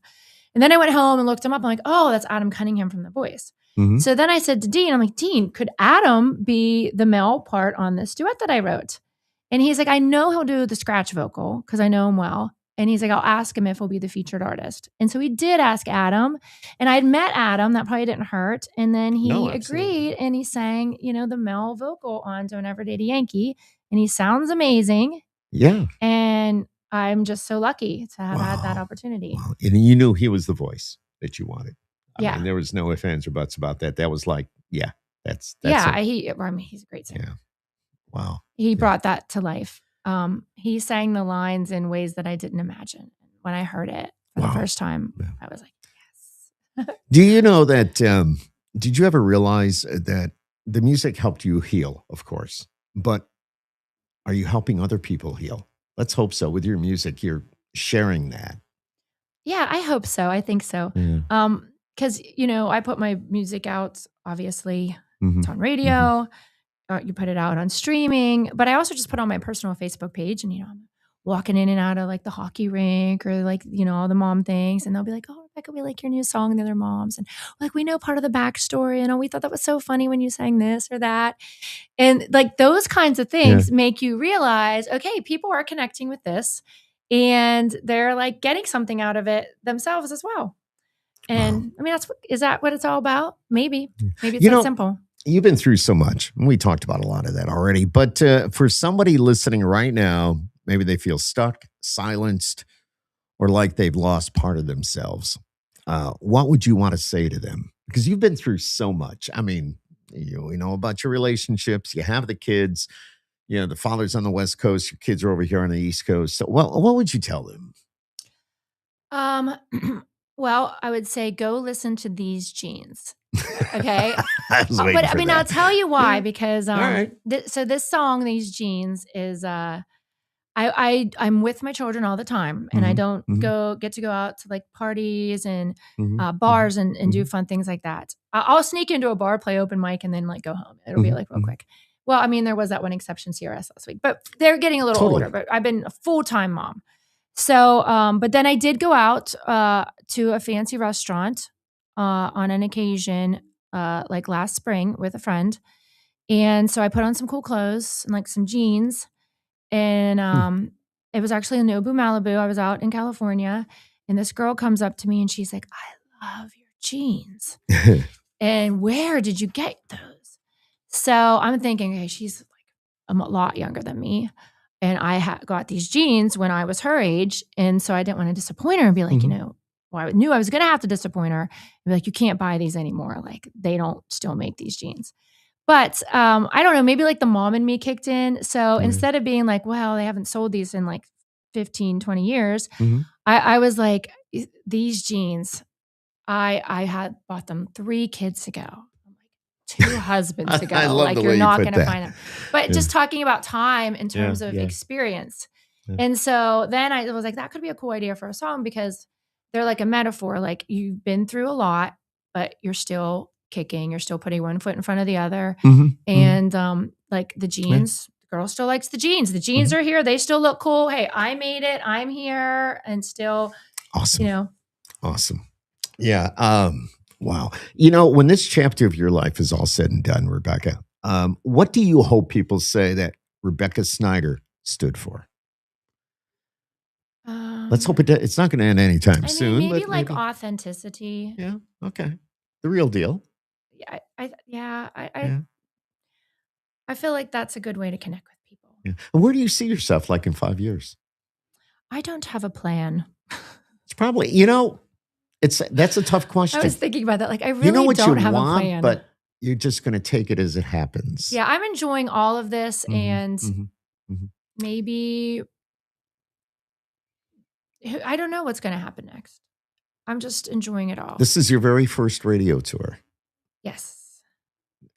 And then I went home and looked him up. I'm like, oh, that's Adam Cunningham from The Voice. So then I said to Dean, I'm like, Dean, could Adam be the male part on this duet that I wrote? And he's like, I know he'll do the scratch vocal because I know him well. And he's like, I'll ask him if he'll be the featured artist. And so he did ask Adam. And I'd met Adam. That probably didn't hurt. And then he agreed and he sang, the male vocal on Don't Ever Date a Yankee. And he sounds amazing. Yeah. And I'm just so lucky to have had that opportunity. Wow. And you knew he was the voice that you wanted. I mean, there was no ifs, ands, or buts about that. That was like, that's he's a great singer. Yeah. Wow. He brought that to life. He sang the lines in ways that I didn't imagine. When I heard it for the first time, I was like, yes. Do you know that, did you ever realize that the music helped you heal, of course, but are you helping other people heal? Let's hope so. With your music, you're sharing that. Yeah, I hope so. I think so. Yeah. Because, I put my music out, obviously. It's on radio. You put it out on streaming. But I also just put on my personal Facebook page. And, I'm walking in and out of like the hockey rink or like, all the mom things. And they'll be like, oh, Rebekah, we like your new song, the other moms. And like, we know part of the backstory. And we thought that was so funny when you sang this or that. And like those kinds of things make you realize, okay, people are connecting with this. And they're like getting something out of it themselves as well. And I mean, is that what it's all about? Maybe it's that simple. You've been through so much. We talked about a lot of that already. But for somebody listening right now, maybe they feel stuck, silenced, or like they've lost part of themselves. What would you want to say to them? Because you've been through so much. I mean, we know about your relationships. You have the kids. The father's on the West Coast. Your kids are over here on the East Coast. So what would you tell them? Well, I would say go listen to These Jeans. Okay. I mean, I'll tell you why, because so this song, These Jeans, is I'm with my children all the time, and I don't get to go out to like parties and bars and do fun things like that. I'll sneak into a bar, play open mic, and then like go home. It'll be like real quick. Well, I mean, there was that one exception, CRS last week, but they're getting a little older. But I've been a full-time mom. So, but then I did go out to a fancy restaurant on an occasion, like last spring with a friend. And so I put on some cool clothes and like some jeans. And it was actually in Nobu, Malibu. I was out in California. And this girl comes up to me and she's like, I love your jeans. And where did you get those? So I'm thinking, okay, she's like a lot younger than me. And I got these jeans when I was her age. And so I didn't want to disappoint her and be like, I knew I was going to have to disappoint her. And be like, you can't buy these anymore. Like they don't still make these jeans. But I don't know, maybe like the mom in me kicked in. So instead of being like, well, they haven't sold these in like 15, 20 years, Mhm. I was like, these jeans, I had bought them 3 kids ago. I'm like, 2 husbands ago. I love the You're way you not put going to that. find them. But Yeah. just talking about time in Yeah, terms of yeah. experience. Yeah. And so then I was like, that could be a cool idea for a song because they're like a metaphor. Like you've been through a lot, but you're still kicking. You're still putting one foot in front of the other. Mhm. And like the jeans, the girl still likes the jeans. The jeans are here. They still look cool. Hey, I made it. I'm here. And still, Awesome. Awesome. Yeah. Wow. You know, when this chapter of your life is all said and done, Rebekah, what do you hope people say that Rebekah Snyder stood for? Let's hope it's not going to end anytime soon. Maybe but like authenticity. Yeah. Okay. The real deal. Yeah. I feel like that's a good way to connect with people. Yeah. And where do you see yourself like in 5 years? I don't have a plan. It's probably, that's a tough question. I was thinking about that. Like, I really you know what don't you have want, a plan. but you're just going to take it as it happens. Yeah, I'm enjoying all of this, and maybe I don't know what's going to happen next. I'm just enjoying it all. This is your very first radio tour. Yes.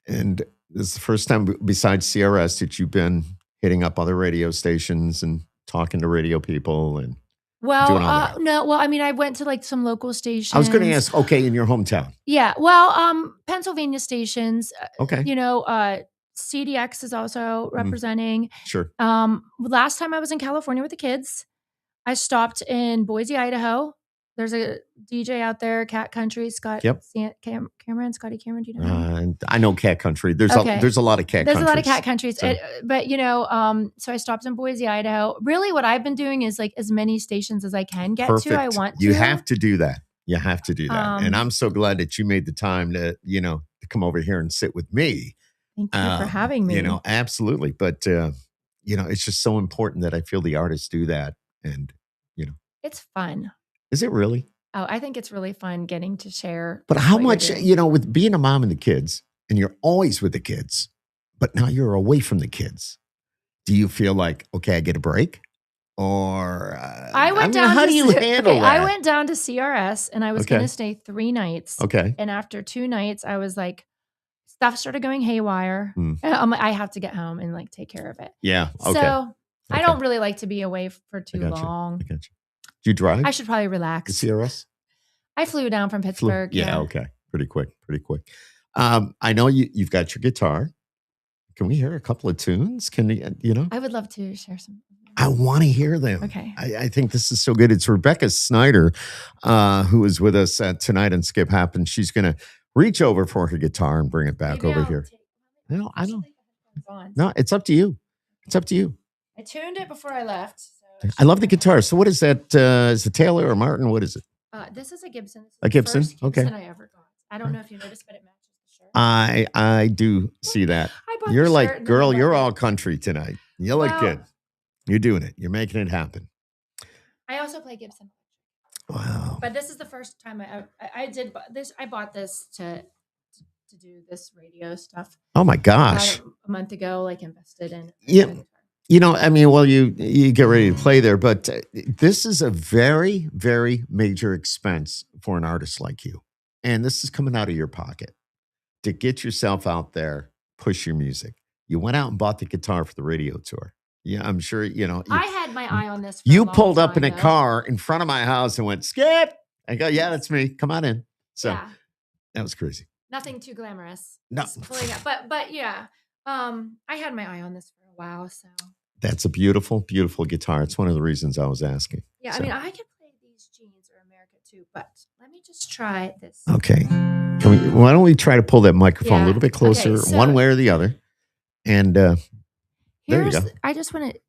And this is the first time besides CRS that you've been hitting up other radio stations and talking to radio people and doing all that. No. Well, I mean, I went to like some local stations. I was going to ask, okay, in your hometown. Yeah. Well, Pennsylvania stations. Okay. CDX is also representing. Sure. Last time I was in California with the kids, I stopped in Boise, Idaho. There's a DJ out there, Cat Country, Scotty Cameron. Do you know him? I know Cat Country. There's a lot of Cat countries. There's a lot of Cat Countries. So I stopped in Boise, Idaho. Really what I've been doing is like as many stations as I can get to. I want to. You have to do that. And I'm so glad that you made the time to come over here and sit with me. Thank you for having me. Absolutely. But, it's just so important that I feel the artists do that. And, it's fun. Is it really? Oh, I think it's really fun getting to share. But how much, with being a mom and the kids, and you're always with the kids, but now you're away from the kids. Do you feel like, okay, I get a break? Or how do you handle that? I went down to CRS and I was going to stay 3 nights. Okay. And after 2 nights, I was like, stuff started going haywire. And I'm like, I have to get home and like take care of it. Yeah. Okay. So I don't really like to be away for too long. I got you. Do you drive? I should probably relax. The CRS? I flew down from Pittsburgh. Yeah. Okay. Pretty quick. I know you've got your guitar. Can we hear a couple of tunes? I would love to share some. I want to hear them. Okay. I think this is so good. It's Rebekah Snyder, who is with us tonight on Skip Happens. She's going to reach over for her guitar and bring it back over here. No, I don't. No, it's up to you. I tuned it before I left. So I love the guitar. So what is that? Is it Taylor or Martin? What is it? This is a Gibson. A Gibson? The first Gibson I ever got. I don't know if you noticed, but it matches the shirt. I do see that. You're like, girl, you're all country tonight. You look good. You're doing it. You're making it happen. I also play Gibson. Wow. But this is the first time I did this. I bought this to do this radio stuff. Oh my gosh. About a month ago, like invested in. Yeah. You get ready to play there, but this is a very, very major expense for an artist like you. And this is coming out of your pocket to get yourself out there, push your music. You went out and bought the guitar for the radio tour. Yeah, I'm sure, I had my eye on this. You pulled up in a car in front of my house and went, Skip. I go, yeah, that's me. Come on in. So that was crazy. Nothing too glamorous. No. But yeah, I had my eye on this for a while. So that's a beautiful, beautiful guitar. It's one of the reasons I was asking. Yeah, I mean, I could play these Jeans or America too, but let me just try this. Okay. Why don't we try to pull that microphone a little bit closer, one way or the other? And there you go. I just want to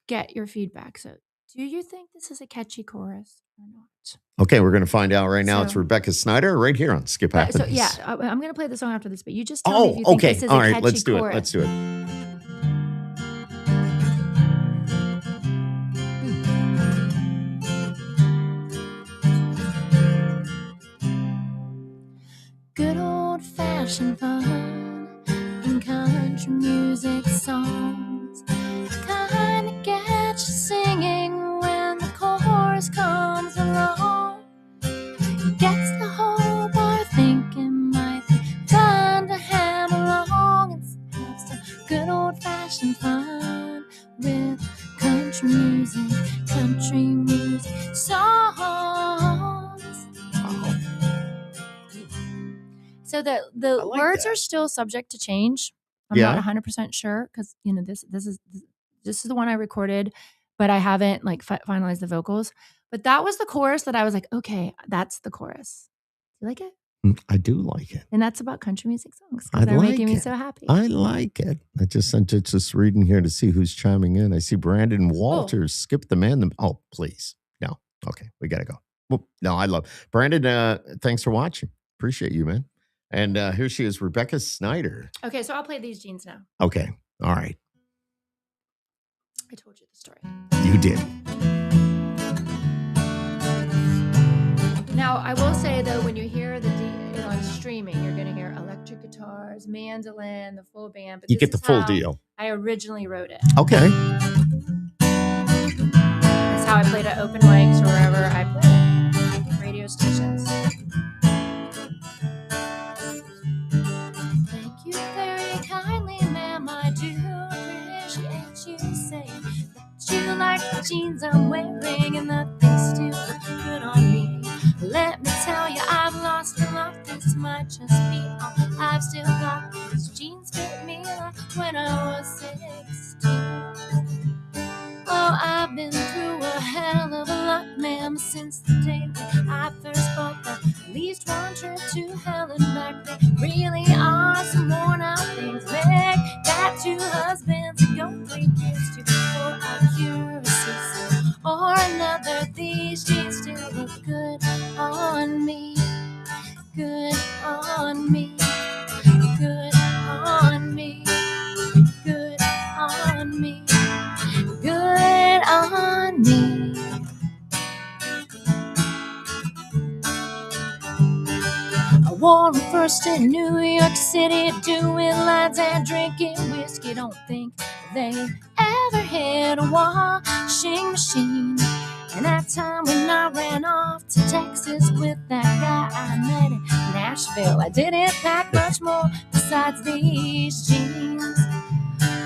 get your feedback. So, do you think this is a catchy chorus or not? Okay, we're going to find out right now. It's Rebekah Snyder right here on Skip Happens. I'm going to play the song after this, but you just tell me if you think this is all a right, catchy let's do chorus. it. Let's do it. Good old-fashioned fun and country music songs, kind of get you singing when some fun with country music songs. Wow. So the like words that. are still subject to change. I'm Yeah. not 100% sure because this is the one I recorded, but I haven't like finalized the vocals. But that was the chorus that I was like, okay, that's the chorus. You like it? I do like it. And that's about country music songs I because they're like making me it. so happy. I like it. I just sent it, just reading here to see who's chiming in. I see Brandon Walters. Skip the man. Oh, please. No. Okay. We got to go. Well, no, I love Brandon. Thanks for watching. Appreciate you, man. And here she is, Rebekah Snyder. Okay. So I'll play these jeans now. Okay. All right. I told you the story. You did. Now, I will say, though, when you hear on streaming, you're going to hear electric guitars, mandolin, the full band. But You get the full deal. I originally wrote it. Okay. That's how I played at open mics or wherever I played. Radio stations. Thank you very kindly, ma'am. I do appreciate you saying that you like the jeans I'm wearing and that they still look good on me. Let me tell you, I've lost a lot. This might just be all I've still got. These jeans fit me like when I was 16. Oh, I've been through a hell of a lot, ma'am, since the day when I first bought them. At least one trip to hell and back. They really are some worn out things. Meg got 2 husbands and go 3 kids too. For our curiosity or another, these jeans still look good on me. Good on me. Good on me. Good on me. Good on me. I wore them first in New York City, doing lines and drinking whiskey. Don't think they ever hit a washing machine. And that time when I ran off to Texas with that guy I met in Nashville, I didn't pack much more besides these jeans.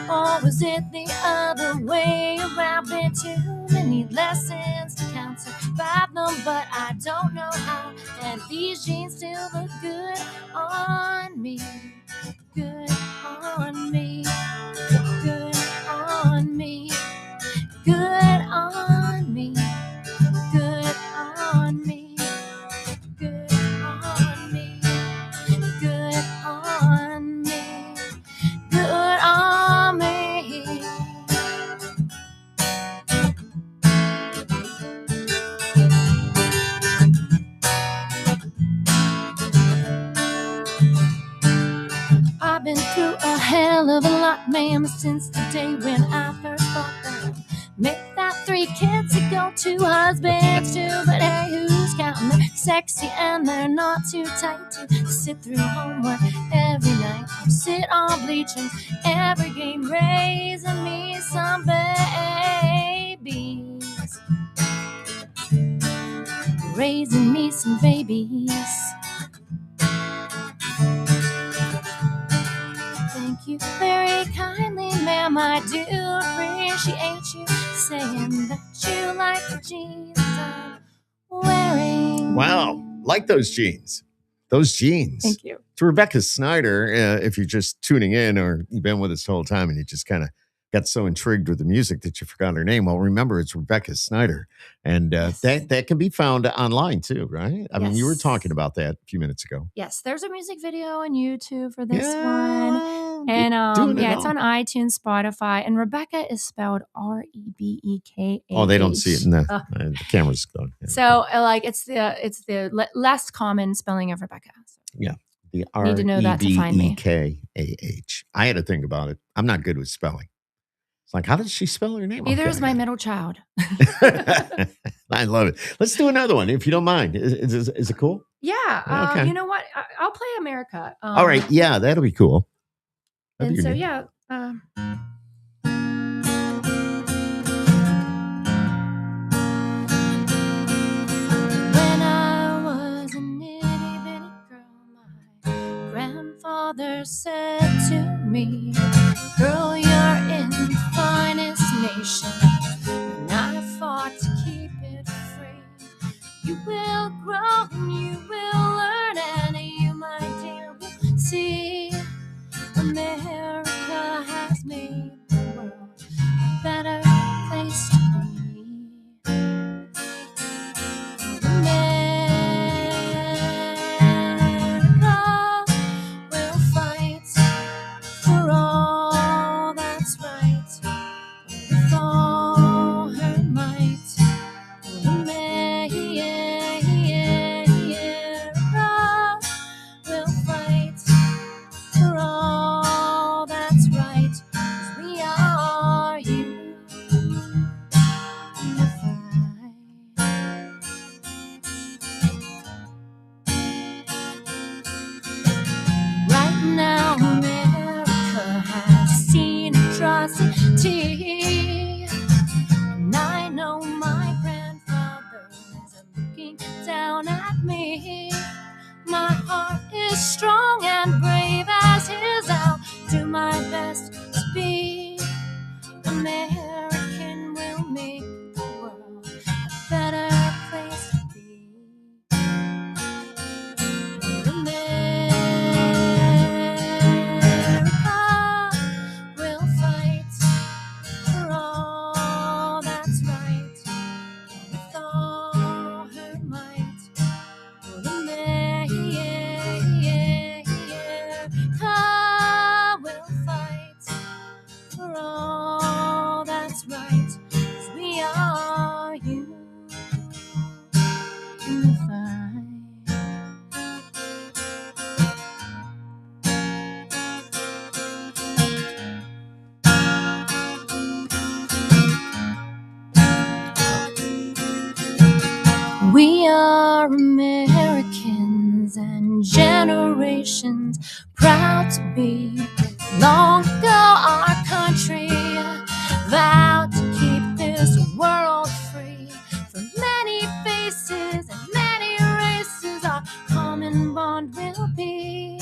Or was it the other way around? Been too many lessons to count, survive them, but I don't know how. And these jeans still look good on me. Good on me. Good on me. Good on me. Good on me. Good on me. Good on me. Good on me. I've been through a hell of a lot, ma'am, since the day when I first bought them. Make that 3 kids to go 2 husbands too, but hey, who's counting? They're sexy and they're not too tight to sit through homework every night or sit on bleachers every game, raising me some babies. Raising me some babies. Thank you very kindly, ma'am. I do appreciate you saying that you like the jeans I'm wearing. Wow. Like those jeans. Those jeans. Thank you. It's Rebekah Snyder. If you're just tuning in or you've been with us the whole time and you just kind of got so intrigued with the music that you forgot her name. Well, remember, it's Rebekah Snyder. And Yes. that can be found online too, right? I mean, you were Yes. talking about that a few minutes ago. Yes, there's a music video on YouTube for this one. you're And doing it it's all. on iTunes, Spotify, and Rebekah is spelled Rebekah. Oh, they don't see it in the camera's gone. Yeah. So it's the less common spelling of Rebekah. So. Yeah. The Need to know that to find me. Rebekah. I had to think about it. I'm not good with spelling. It's like, how did she spell her name? Neither is my middle child. I love it. Let's do another one, if you don't mind. Is it cool? Yeah. Okay. You know what? I'll play America. All right. Yeah, that'll be cool. That'd And be so, good. yeah. When I was a nitty bitty girl, my grandfather said to me, "Girl, you're in generation, and I fought to keep it free. You will grow, you will learn, and you, my dear, will see. America has made the world a better place to be. America will fight for all that's right with all her might. America will fight for all that's right, 'cause we are unified. Right now, America has seen atrocity, and I know my grandfather is looking down at me. My heart is strong and brave as his. I'll do my best to be American. Will make the world a better place to be. America will fight for all that's right with all her might. America will fight for all that's right, 'cause we are unified. We are Americans and generations proud to be. Long ago our country vowed to keep this world free from many faces and many races. Our common bond will be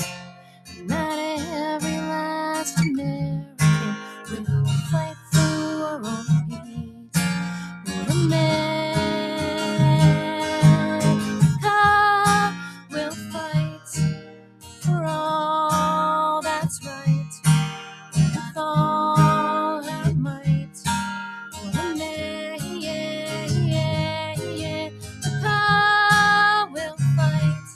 that every last American will fight for world peace. America will fight for all that's right with all her might. America will fight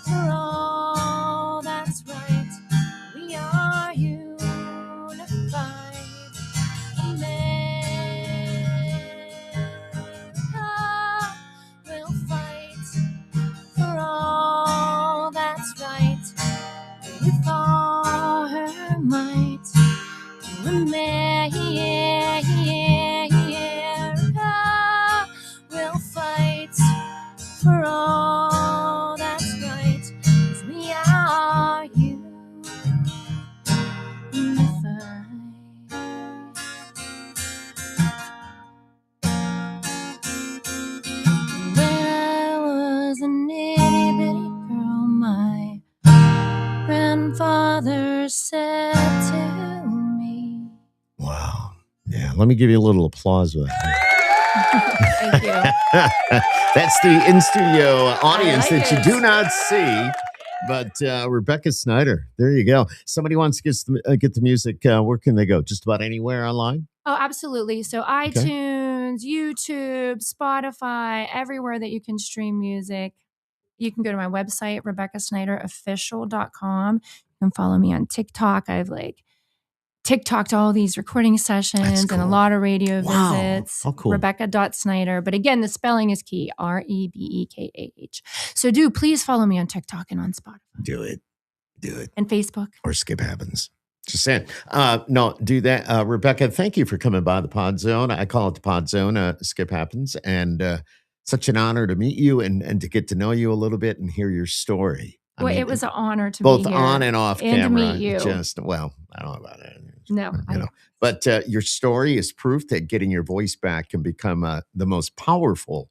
for all that's right. We are unified. America will fight for all that's right with all her might. America will fight for all that's right, 'cause we are unified. When I was an itty bitty girl, my grandfather said to me. Wow. Yeah, let me give you a little applause with that. Thank you. That's the in-studio audience like that you it. do not see. But Rebekah Snyder, there you go. Somebody wants to get the music. Where can they go? Just about anywhere online? Oh, absolutely. So iTunes, YouTube, Spotify, everywhere that you can stream music. You can go to my website, RebekahSnyderOfficial.com. You can follow me on TikTok. I've TikToked all these recording sessions and a lot of radio visits. How cool. Rebekah.Snyder. But again, the spelling is key. Rebekah. So please follow me on TikTok and on Spotify. Do it. And Facebook. Or Skip Happens. Just saying. No, do that. Rebekah, thank you for coming by the Pod Zone. I call it the Pod Zone, Skip Happens. And such an honor to meet you and to get to know you a little bit and hear your story. Well, it was an honor to both be here on and off camera. To meet you. I don't know about it. No, But your story is proof that getting your voice back can become the most powerful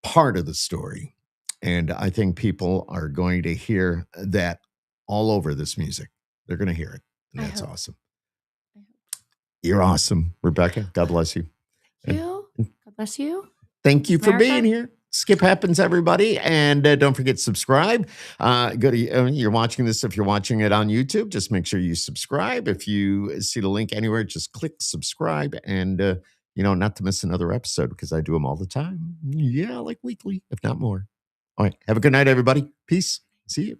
part of the story. And I think people are going to hear that all over this music. They're going to hear it. And that's awesome. You're awesome, Rebekah. God bless you. Thank you. God bless you. Thank you for America. being here. Skip Happens, everybody. And don't forget to subscribe. Go to you're watching this. If you're watching it on YouTube, just make sure you subscribe. If you see the link anywhere, just click subscribe and not to miss another episode because I do them all the time. Yeah, like weekly, if not more. All right. Have a good night, everybody. Peace. See you.